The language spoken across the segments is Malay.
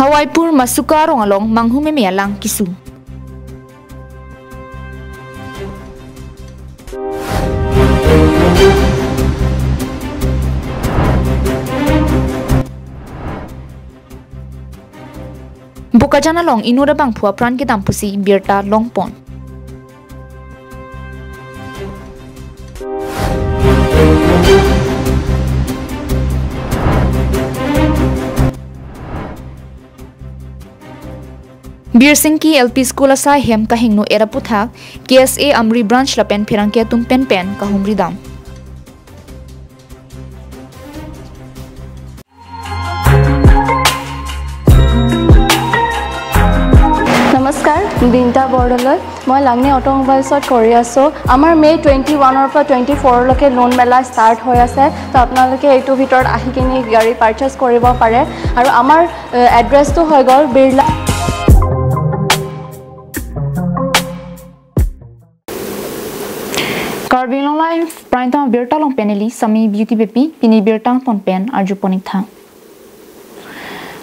Hawaipur masuka rongalong manghume mealang kisu. Bukajana long inura bang phua pran ke dampusi birta longpon. Bir Singh ki LP School asa hem kahing no era puthak KSA Amri branch la pen phirang ke tum pen kahumri dam. नमस्कार बिंटा बरडলৈ মই লাগনি অটোমোবাইলছত কৰি আছো আমাৰ মে 21 ৰ পৰা 24 লৈকে লোন মেলা ষ্টাৰ্ট হৈ আছে তো আপোনালোকে এইটো ভিতৰত আহি কিনি গাড়ী পাৰচেজ কৰিব পাৰে আৰু আমাৰ এড্ৰেছটো হৈ গল Birla Karbi Anglong live praintang birta long peneli sami beauty bepi pini birtang ton pen arju ponik tha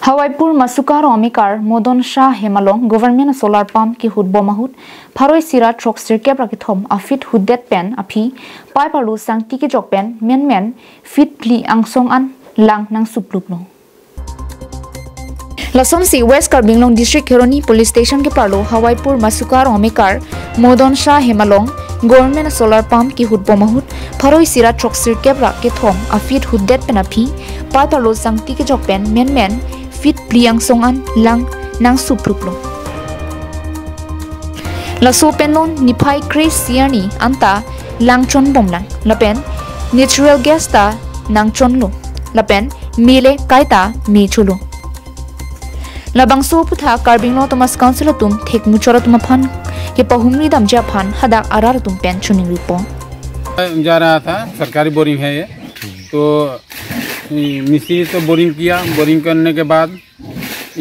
Hawaipur masukar omikar modon shah hemalong government solar pump ki hud bomahut pharoi sira truck circuit rakithom afit hudet pen api pai palu sang tiki jok pen men fit pli angsong an lang nang supluk no Lasom si West Karbi Anglong district Heroni police station ke parlo Hawaipur masukar omikar modon shah hemalong government solar pump ki hud bomahut pharoi sira truck circuit rakithom afit hudet pen api pai palu sang tiki jok pen men fit priang songan lang nang supruklo la so penon niphai craze siani anta langchon bomlang lapen natural gas ta nangchon lo lapen mile kaita mi chulo labang so putha Karbi Anglong Thomas Council tum thek muchora tum phan ke pahumri dam ja phan hadak arar tum pen chuning ripo जा रहा था सरकारी बोरिंग है ये तो मिस्त्री तो बोरिंग किया बोरिंग करने के बाद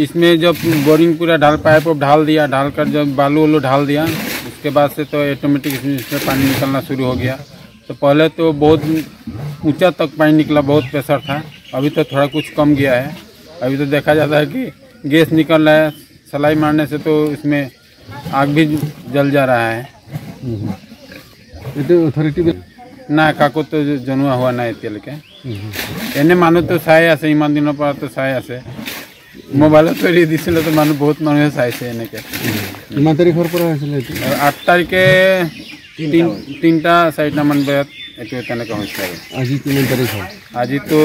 इसमें जब बोरिंग पूरा पाइप ढाल दिया ढालकर जब बालू वालू ढाल दिया उसके बाद से तो ऑटोमेटिक इसमें पानी निकलना शुरू हो गया तो पहले तो बहुत ऊंचा तक पानी निकला बहुत प्रेशर था अभी तो थोड़ा कुछ कम गया है अभी तो देखा जाता है कि गैस निकल रहा है सलाई मारने से तो इसमें आग भी जल जा रहा है अथॉरिटी ना काको तो जनुआ हुआ ना एतियलके एने मानु तो चाই আছে ইমান দিনৰ পৰা তো চাই আছে মোবাইলত কৰি দিছিল তো মানুহ বহুত মানুহে চাইছে এনেকে ইমান তাৰিখৰ পৰা হৈছিল 8 তাৰিখে 3টা 4টা মান বজাত এটো তেনেকে হৈছে আজি কিমান তাৰিখ হ'ল আজি তো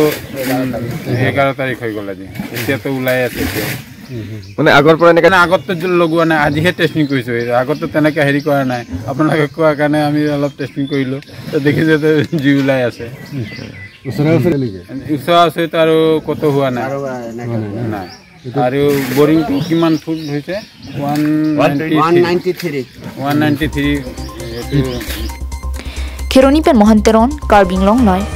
11 তাৰিখ হৈ গল আজি এতিয়া তো ওলাই আছে মানে আগৰ পৰা এনেকে আগত তো লগোৱা নাই আজিহে টেস্টিং কৰিছো আগত তো তেনেকে হেৰি কৰা নাই আপোনালোকে কোৱা কাৰণে আমি অলপ টেস্টিং কৰিলো তো দেখিছে তো জি ওলাই আছে ওচৰা আৰু কত হোৱা নাই নাই আৰু বৰিং তো কিমান ফুট হৈছে 193 Heroni pen mohanteron Karbi Anglong live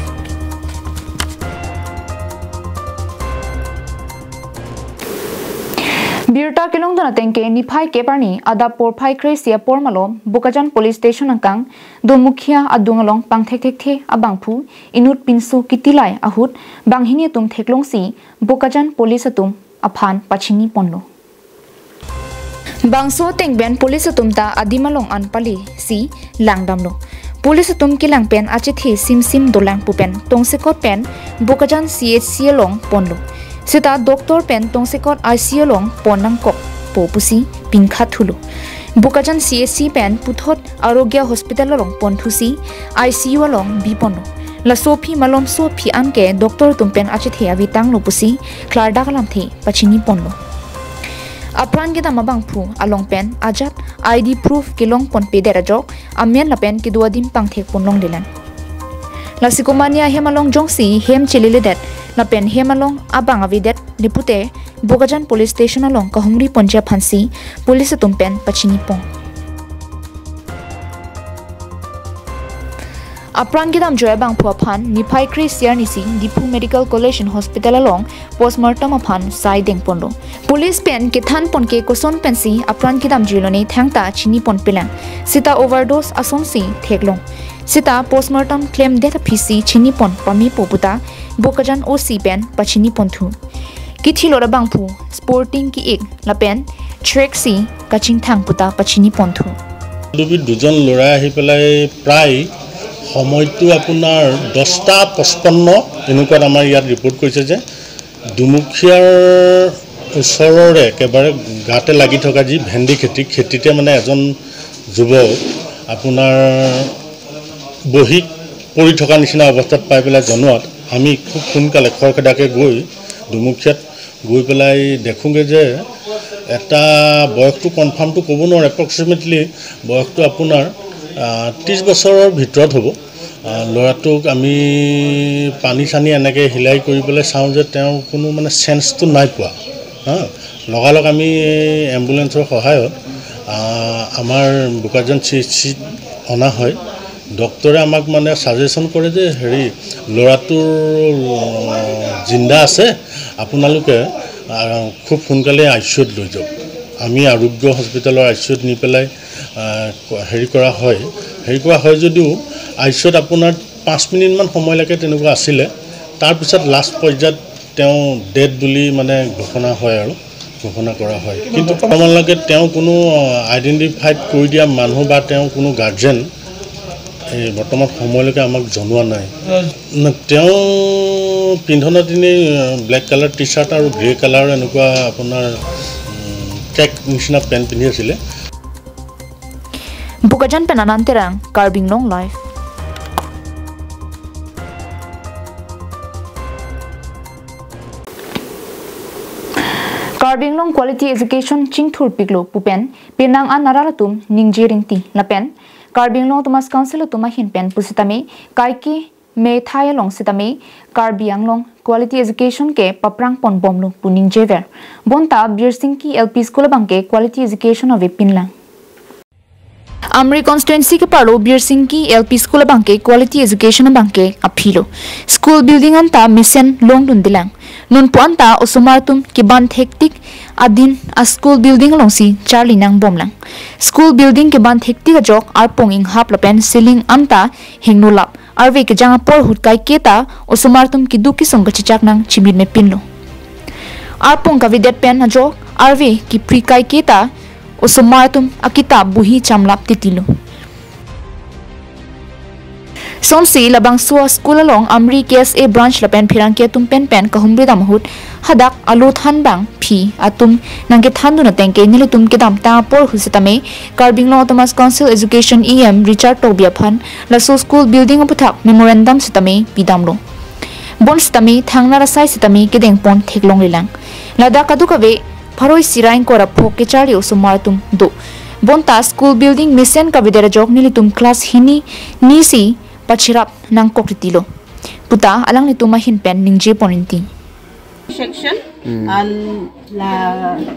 Birta kilong dana tengke niphai keparni ada porphai kresia pormalom Bukajan police station angkang do mukhia adungalong pangthek the abangphu inut pinsu kitilai ahut banghini tum theklong si Bukajan police atum aphan pachini ponlo bangso tengben police atum ta adimalong anpali si langdamlo police atum kilang pen achithi sim dolang pupen tongsekot pen Bukajan CHC long ponlo Sita doktor pen tongsekot ICU long ponang kok popusi pingkhat hulo Bukajan CSC pen puthot arogya hospital long ponthusi ICU long bipono la sophie malom sophie anke doktor tumpen achithi avitang lopusi klarda kalam the pachini ponlo apran ke damabang phu along pen ajat ID proof kilong pon pedera jok amen la pen ki duadim pangthek ponlong dilan la sikomania hemalong jongsi hem chilile det la pen hemalong abang avidet lipute Bukajan police station along kahumri ponja phansi police tumpen pachini pong apran gidam joyabang phan niphai christian nisi dipu medical college and hospital along postmortem aphan sai deng ponlo police pen ke than pon ke koson pensi apran gidam jiloni thangta chini pon pelang sita overdose asonsi theklong sita postmortem claim death pc chini pon pami poputa Bukajan OC pen pachini ponthu ki thilo ra bangphu sporting ki ek lapen trek si kaching thang puta pachini ponthu দুবি দুজন লৰা আহি পেলাই প্ৰায় সময়টো আপোনাৰ 10:55 এনেকুৱা আমাৰ ইয়াত ৰিপৰ্ট কৰিছে যে দুমুখিয়াৰ ওচৰৰে একেবাৰে গাতে লাগি থকা যি ভেন্দি খেতিতে মানে এজন যুৱক আপোনাৰ বহি পৰি থকা নিচিনা অৱস্থাত পাই পেলাই জনোৱাত আমি খুব সোনকালে খৰখেদাকে গৈ দুমুখিয়াত গৈ পেলাই দেখোগে যে এটা বয়সটো কনফাৰ্মটো ক'ব নোৱাৰে এপ্ৰক্সিমেটলি বয়সটো আপোনাৰ 30 বছৰৰ ভিতৰত হ'ব ল'ৰাটোক আমি পানী চানি এনেকৈ হিলাই কৰি পেলাই চাওঁ যে তেওঁ কোনো মানে চেন্সটো নাই পোৱা লগালগ আমি এম্বুলেন্সৰ সহায়ত আমাৰ বোকাজান চিকিৎসালয়ত অনা হয় ডক্টৰে আমাক মানে সাজেশন কৰে যে হেৰি ল'ৰাটোৰ জিন্দা আছে আপোনালোকে খুব সোনকালে আইচিইউত লৈ যাওক আমি আৰোগ্য হস্পিটেলৰ আইচিইউত নি পেলাই হেৰি কৰা হয় যদিও আইচিইউত আপোনাৰ 5 মিনিটমান সময় লাগে তেনেকুৱা আছিলে তাৰপিছত লাষ্ট পৰ্যায়ত তেওঁ ডেড বুলি মানে ঘোষণা কৰা হয় কিন্তু বৰ্তমানলৈকে তেওঁ কোনো আইডেন্টিফাইড কৰি দিয়া মানুহ বা তেওঁ কোনো গাৰ্জেন এই বৰ্তমান সময়লৈকে আমাক জনোৱা নাই তেওঁ পিন্ধনত ব্লেক কালাৰ টি-শাৰ্ট আৰু গ্ৰে কালাৰ এনেকুৱা আপোনাৰ ট্ৰেক নিচিনা পেণ্ট পিন্ধি আছিলে Bukajan penananterang Karbi Anglong live Karbi Anglong quality education chingthur piklo pupen pinang anaralatum ningjiringti lapen Karbi Anglong Thomas Council tuma hinpen pusitame kaiki me thaya long sitame Karbi Anglong quality education ke paprang pon bomlu puning jever bonta birsingki LP school bangke quality education ave pinlang Amri constituency ke parlo birsingki LP school bangke quality education bangke aphilo school building anta mission long dun dilang nun puanta osumartum ki ban hektik adin a school building longsi charlie nang bomlang school building ke ban hektik jok arponging hap lapen ceiling anta hingnulap arve ke janga por hut kai keta osumartum ki duki songga chichak nang chimit me pinlo arpong ka videt pen jok arve ki pri kai keta osumartum akita buhi chamlap titilo Somsi labang suwa school along Amri KSA branch lapen phirang ke tum pen kahumri damhut hadak alut han bang phi atum nangke thandu na tengke nili tum ke dam ta por husitame Karbi Anglong Thomas Council Education EM Richard Tobia phan laso school building aputhak memorandum sitame pidamlo bon sitame thangna rasai sitame ke dengpon theklong lilang lada kadukawe pharoi sirain kora phok ke chari osumartum do bonta school building mission kavidera jok nili tum class hini nisi pachirap nang kokritilo puta alang ni tuma hin pen ningje poninti section and la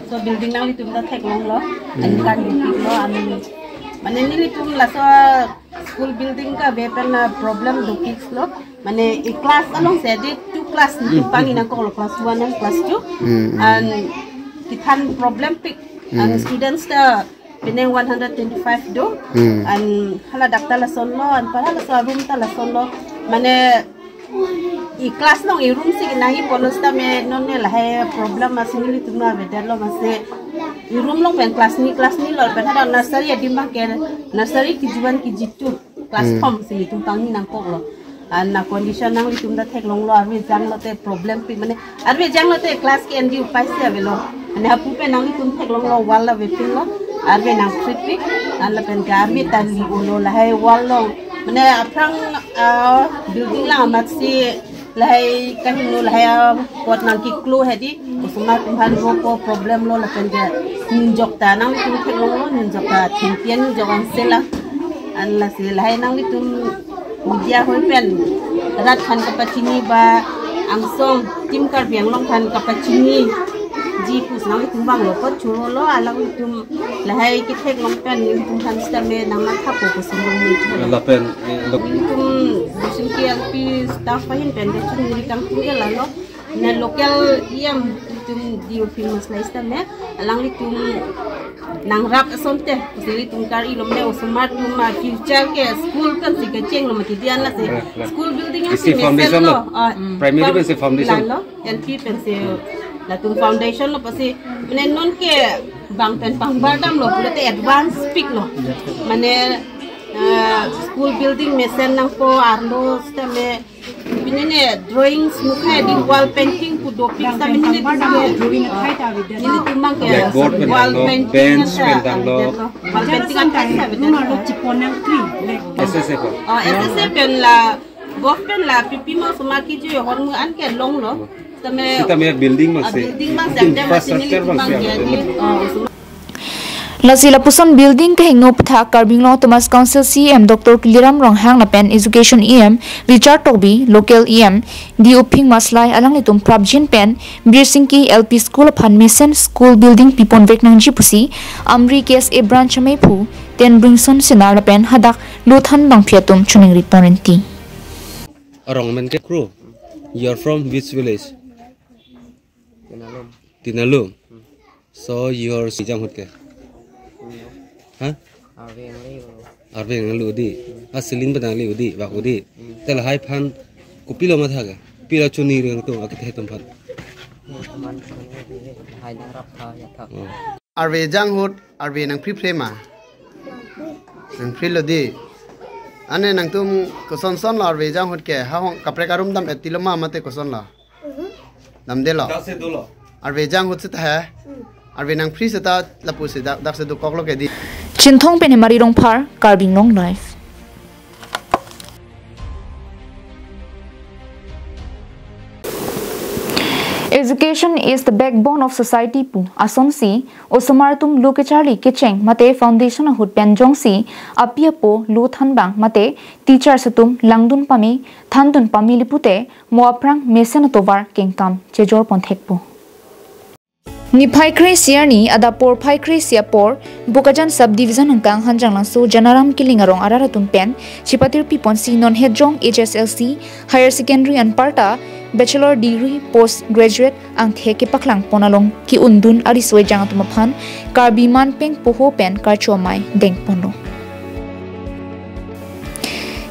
so building nang litum da theklong lo and kan lo and mane ni litum la so school building ka bepen problem do kids lo mane a class along se de two class ni pani na ko class 1 and class 2 and kithan problem pick and students da Pineng 125 do and hala dakta la sonlo and para la so room ta la sonlo mane I class nong I room sig nahi ponosta me non ne la hai problem asini tumna vedelo mase I room long pen class ni lol pen hada nursery adimba ke nursery ki jiban ki jitu class form sini tum tangi nang ko lo and na condition nang tum da thek long lo arwe jang lo te problem pi mane arwe jang lo te class ke endi upai se avelo ane apu pe nang tum thek long lo wala vetin lo arbe nang tripik ala pen garmi tali ulo la hai wallong mane aprang building la matsi la hai kahinu la hai pot nang ki klu hedi usuma tumhan ro ko problem lo la pen ga ninjok ta nang tum thelong lo ninjok ta thimpian jawang sela an la se la hai nang tum media hoi pen rat khan kapachini ba angsong tim Karbi Anglong khan kapachini ji pus nang tum bang lo pot churo lo alang tum la hai ki thek long pen tum than stame nang ma thapo ko singong ni la pen tum busin ki LP staff hin pen de churi kang tum la lo na local litum di famous lista me alang litum nang rap asonte usili tum kar ilom le usmar tum future ke school kan si keceng lo mati dian la se school building yang si foundation lo primary pen se foundation lo LP pen se la tum foundation lo pasi mene non ke bang pen pang bardam lo pura te advance speak lo mane school building me sen nang po arlo stame binene drawings mukha di wall painting ku do pic sa binene drawing khai ta bidya ni tumang ke wall painting bench pendang lo wall painting an ta sa bidya lo chiponang tree SSA ko SSA pen la government la pipi ma suma ki jo hon mu an ke long lo tame building ma se infrastructure bang se Lasila puson building ke hingno ptha Karbi Anglong Thomas Council CM Dr. Kiliram Rong hang na pen education EM Richard Toby local EM di uping maslai alang litum prabjin pen Birsingki LP School phan mission school building pipon vek nang jipusi amri kes e branch mai phu ten bringson sinar na pen hadak luthan bang phiatum chuning riponenti Rong men ke crew you are from which village Tinalum so you are sijang hut ke Arve ngalu di, asilin badang li udi, wak udi. Tel hai pan kupilo matha ke, pila chuni ring tu akit hai tempat. Arve jang hut, arve nang pri prema, nang pri lo di. Ane nang tum koson son lo arve jang hut ke, hang kapre karum dam etiloma mate koson lo. Dam de lo. Arve jang hut sita hai, arve nang pri sita lapu se dak se du koklo ke di. Chinthong pen hemari rong par Karbi Anglong live Education is the backbone of society pu asonsi osomartum lokechari kecheng mate foundation hut penjong si apia po lu thanbang mate teacher satum langdun pami thandun pami lipute moaprang mesen tovar kengkam chejor ponthek pu Niphai Krisia ni adapor Phai Krisia por Bukajan subdivision hangkang hanjang langsu Janaram Kilingarong araratum pen Chipatir pipon si non hedjong HSLC higher secondary and parta bachelor degree postgraduate ang theke paklang ponalong ki undun arisoi jangatumaphan Karbi man peng poho pen karchomai deng pono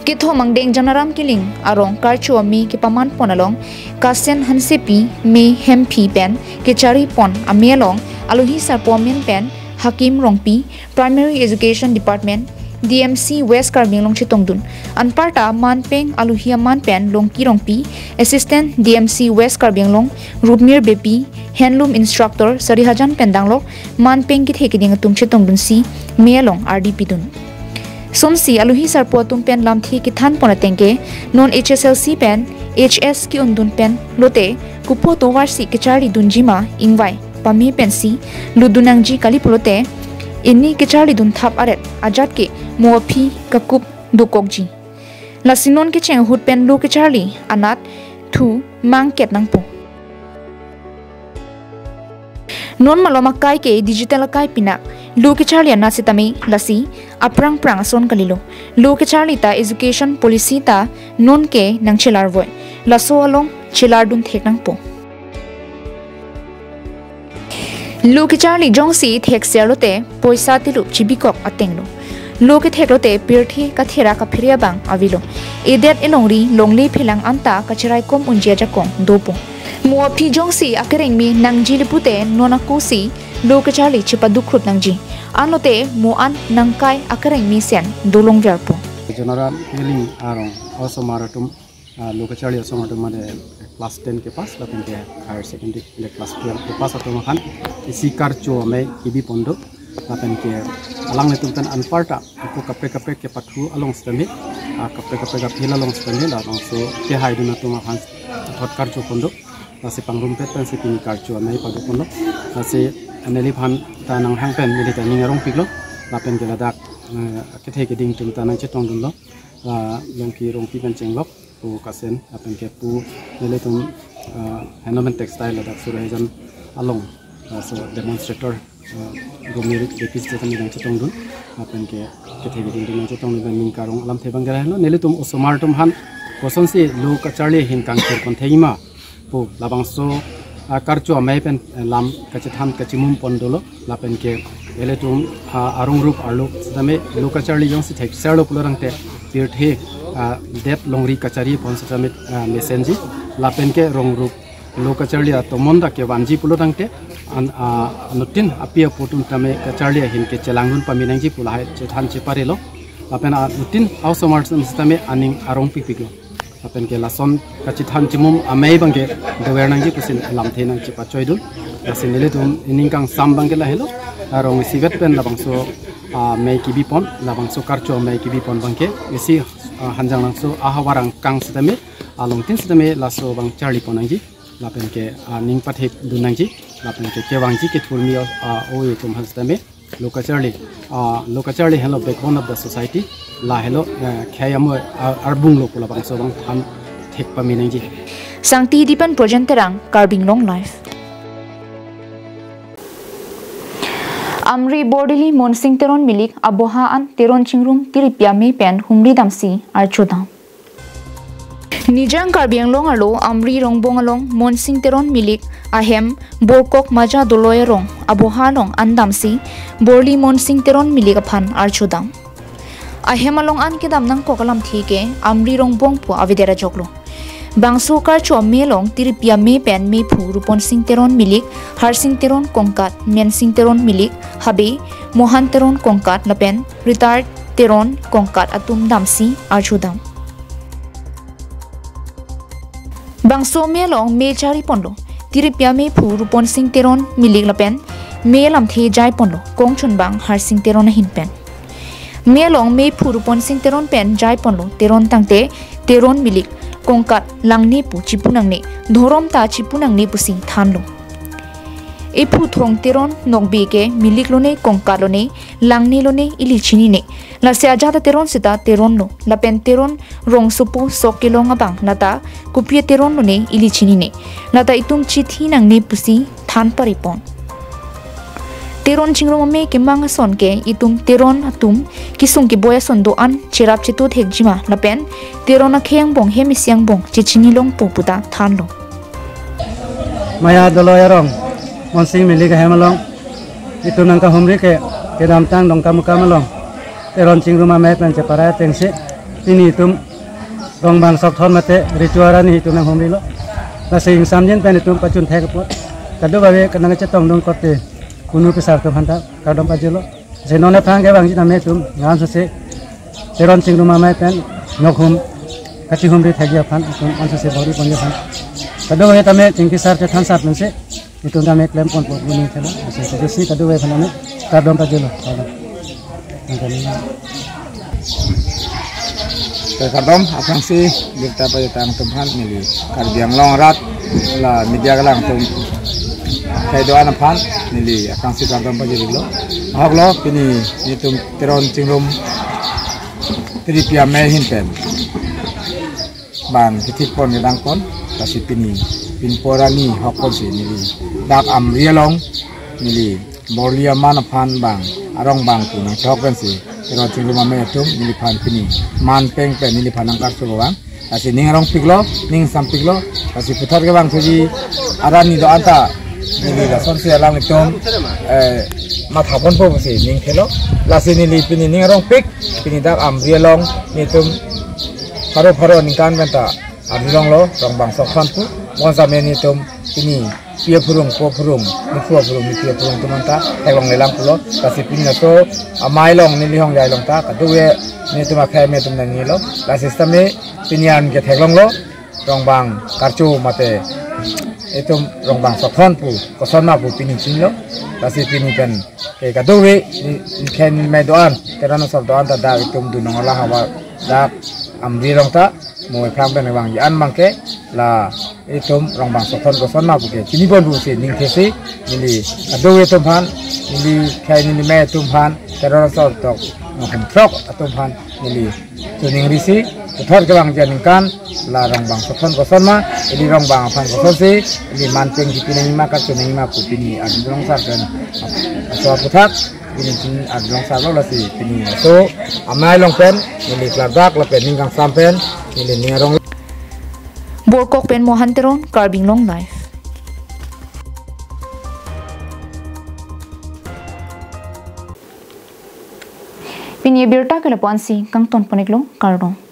Kitho mangdeng Janaram Kiling arong karchomi ki paman ponalong kasen hansepi me hempi pen kechari pon amelong aluhi sarpomen pen hakim rongpi primary education department DMC West Karbi Anglong chitongdun anparta manpeng aluhia manpen longki rongpi assistant DMC West Karbi Anglong Rubmir Bepi handloom instructor Sarihajan Pendanglok manpeng ki thekiding tum chitongdun si melong RDP dun Somsi aluhi sarpo tum pen lamthi ki than pona tengke non HSLC pen HS ki undun pen lote kupo towar si kechari dunjima ingwai pami pensi ludunangji kalipulote inni kechari dun thap aret ajat ke moaphi kakup dukokji lasinon ke cheng hut pen lu kechari anat thu mangket nangpo non maloma kai ke digital kai pinak lu ke charli na sitami lasi aprang prang son kalilo lu ke charli ta education policy ta non ke nang chilar voi laso along chilar dun thek nang po lu ke charli jongsi thek serlote poisa tilu chibikok atenglo lu ke theklote pirthi ka thera ka phiria bang avilo edet elongri longli philang anta kachirai kom unjia jakong dopo Muapi jongsi akereng mi nangji lipute nonakusi lokachali chipadukhrut nangji anote muan nangkai akereng mi sen dolong verpo Janaram Kiling arong also maratum lokachali also maratum made class 10 ke pas lapin ke higher secondary ke class 12 ke pas atum khan isi karcho me ibi pondo lapin ke alang netum tan anparta ko kape ke pathu along stami kape ka phila along stami la so ke haiduna tuma khan thot karcho pondo nasi pangrum pet pen si pini karchu anai padu pono nasi aneli phan ta nang hang pen mili ta ningarong piklo la pen gela dak ke theke ding tum ta nang chetong dun lo longki rongpi kan chenglok pu kasen la pen ke pu mili tum handloom textile la dak sura jan along so demonstrator gomiri depis ta nang chetong dun la pen ke theke ding tum chetong dun ning karong alam thebang gela no neli tum osomar tum han koson si lu ka charli hin kang kon theima po labangso karcho amai pen lam kacithan kachimum pondolo lapen ke eletum arung rup arlo sitame lokachari yong si thek serlo pulorang te tirthe det longri kachari pon sitame mesenji lapen ke rong rup lokachari tomonda ke wanji pulorang te nutin apia potun tame kachari hin ke chelangun paminangji pulai chethan cheparelo lapen nutin ausomar sitame aning arong pipiklo apen ke lason kachithan chimum amei bangke dewernang ji pusin lamthe nang chipa choidul asin nele tum iningkang sam bangke la helo arong sivet pen labang so mei kibi pon labang so karcho mei kibi pon bangke isi hanjang nang so ahawarang kang sitame along tin sitame laso bang charli ponang ji lapen ke ning pathek dunang ji lapen ke kewang ji ke thurmi o tum hasitame lokacharli hello backbone of the society la hello khayamo arbung lo pula bang so bang ham thek paminang ji Sangti dipan project terang Karbi Anglong life. Amri Bordili Monsing Teron milik abohaan Teron Chingrum Tiripia me pen humri damsi archodam. Nijang Karbi Anglong alo Amri Rongbong along Monsing Teron milik ahem Borkok Maja Doloy rong abohalong andamsi Borli Monsing Teron milik aphan archodam. Ahem along an kedam nang kokalam thike Amri Rongbong po avidera joglo. Bangso karcho melong tiripia me pen me phu rupon sing teron milik har sing teron kongkat men sing teron milik habe mohan teron kongkat lapen retard teron kongkat atum damsi archudam bangso melong me chari ponlo tiripia me phu rupon sing teron milik lapen me lam the jai ponlo kongchun bang har sing teron hin pen melong me phu rupon sing teron pen jai ponlo teron tangte teron milik kongkat langni pu chipunangni dhorom ta chipunangni pusi thanlo e phu thong teron nokbi ke milik lone kongkat lone langni lone ilichini ne la se ajata teron sita teron lo lapen teron rong supu sokilong abang lata kupie teron lone ilichini ne lata itum chithi nangni pusi than paripon teron chingrom me ke mang son ke itum teron atum kisung ki boya son do an cherap chitu thekjima lapen teron a kheng bong hemi siang bong chichini long poputa thanlo maya doloyarong monsing milik hemalong itu nangka humri ke dam tang dong kamu kamalong teron chingrom me pen chepara tengse ini itum rong bang sok thon mate rituara ni itu nang humri lo la sing samjen pen itum pachun thek pot kadu babe kanang chetong dong kote kunu pesar tu hanta kadang pajelo senona phang ke bang ji name tum ngam se teron chingru mamai pen nokhum kachi humri thagia phan tum ansa se bori ponje phan kadu we tame chingki sar te than sat nse itu tame klem pon pon buni thela se se kadu we phan kadang pajelo kadom apang si kita payetang tumhan mili Karbi Anglong rat la media galang tum kay doan aphan nili akang si kadom pajelo haglo pini nitum teron chingrum tripia me hinpen ban kitik pon gedang pon kasi pini pinporani hokon si nili dak amrialong nili borlia man aphan bang arong bang punang chokben si teron chingrum me tum nili phan pini man peng pen nili phanang kar so bang kasi ning arong piglo ning sam piglo kasi puthar ke bang thuji arani do anta nili la son se alang itom mathapon po si ning khelo lasi nili pini ning arong pik pini dak amrialong nitum pharo ningkan benta amrialong lo rong bang sok phan pu mon sa me nitum pini pia phurung ko phurung ni phurung ni pia phurung tumanta thailong lelang pulo kasi pini na to amai long nili hong jai long ta kaduwe nitum akhai me tum nani lo la system me pinian ke thailong lo rong bang karchu mate itum rong bang sokhon pu kosona pu pini chilo kasi pini pen ke kaduwe ni ken me doan terano sob doan ta da itum dunong la hawa da amri rong ta moi kham pen bang yan mangke la itum rong bang sokhon kosona pu ke chini pon pu se ning khesi nili kaduwe tum phan nili khai nili me tum phan terano sob tok ngam trok atum phan nili tuning risi thor ke bang janingkan la rong bang sokhon koson ma ini rong bang phan koson si ini manpeng di pinang ma ka tuning ma pu pini adrong sar kan so puthak ini tin adrong sar lo la si pini so amai long pen ini klabak la pen ningkang sampen ini ningarong Borkok pen mohan teron Karbi Anglong life Pinie birta ke lapuan si kang ton paniklo kardong.